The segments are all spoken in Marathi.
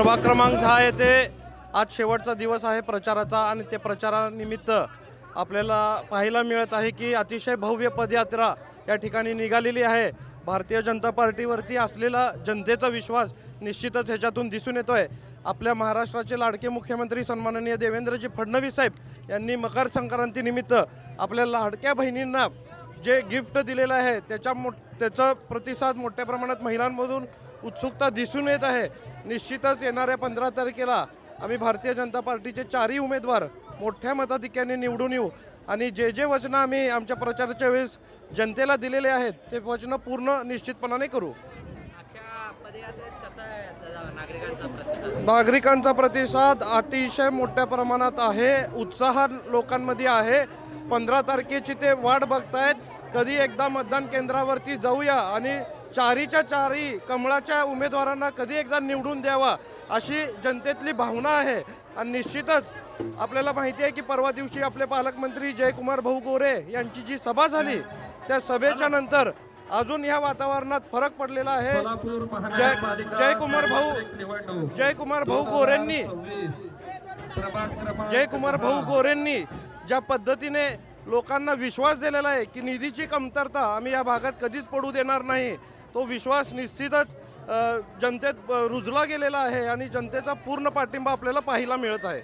प्रभाग क्रमांक 10 येथे आज शेवटचा दिवस आहे प्रचाराचा आणि ते प्रचारानिमित्त आपल्याला पाहायला मिळत आहे की अतिशय भव्य पदयात्रा या ठिकाणी निघालेली आहे। भारतीय जनता पार्टीवरती असलेला जनतेचा विश्वास निश्चितच ह्याच्यातून दिसून येतोय। आपल्या महाराष्ट्राचे लाडके मुख्यमंत्री सन्माननीय देवेंद्रजी फडणवीस साहेब यांनी मकर संक्रांतीनिमित्त आपल्या लाडक्या बहिणींना जे गिफ्ट दिलेलं आहे त्याचा प्रतिसाद मोठ्या प्रमाणात महिलांमधून उत्सुकता दिसून येत आहे। निश्चितच येणाऱ्या 15 तारखेला आम्ही भारतीय जनता पार्टीचे 4ही उमेदवार मोठ्या मताधिक्याने निवडून येऊ आणि जे वचनं आम्ही आमच्या प्रचाराच्या वेळेस जनतेला दिलेले आहेत ते वचनं पूर्ण निश्चितपणाने करू। नागरिकांचा प्रतिसाद अतिशय मोठ्या प्रमाणात आहे, उत्साह लोकांमध्ये आहे। 15 तारखेची ते वाट बघतायत, कधी एकदा मतदान केंद्रावरती जाऊया आणि 4च्या 4 कमळाच्या उमेदवारांना कधी एकदा निवडून द्यावा अशी जनतेतली भावना आहे। आणि निश्चितच आपल्याला माहिती आहे की परवा दिवशी आपले पालकमंत्री जयकुमार भाऊ गोरे यांची जी सभा झाली त्या सभेच्या नंतर अजून ह्या वातावरणात फरक पडलेला आहे। जयकुमार भाऊ गोरेंनी ज्या पद्धतीने लोकांना विश्वास दिलेला आहे की निधीची कमतरता आम्ही या भागात कधीच पडू देणार नाही, तो विश्वास निश्चितच जनतेत रुजला गेलेला आहे आणि जनतेचा पूर्ण पाठिंबा आपल्याला पाहायला मिळत आहे।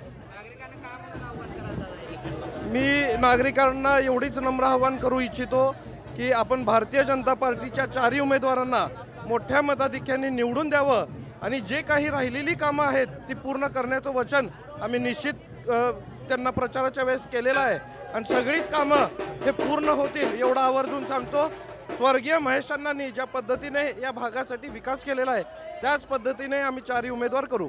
मी नागरिकांना एवढीच नम्र आवाहन करू इच्छितो की आपण भारतीय जनता पार्टीच्या 4ही उमेदवारांना मोठ्या मताधिक्याने निवडून द्यावं आणि जे काही राहिलेली कामं आहेत ती पूर्ण करण्याचं वचन आम्ही निश्चित त्यांना प्रचाराच्या वेळेस केलेलं आहे आणि सगळीच कामं हे पूर्ण होतील एवढं आवर्जून सांगतो। स्वर्गीय महेश अण्णांनी ज्या पद्धतीने या भागासाठी विकास केलेला आहे त्याच पद्धतीने आम्ही 4ही उमेदवार करू।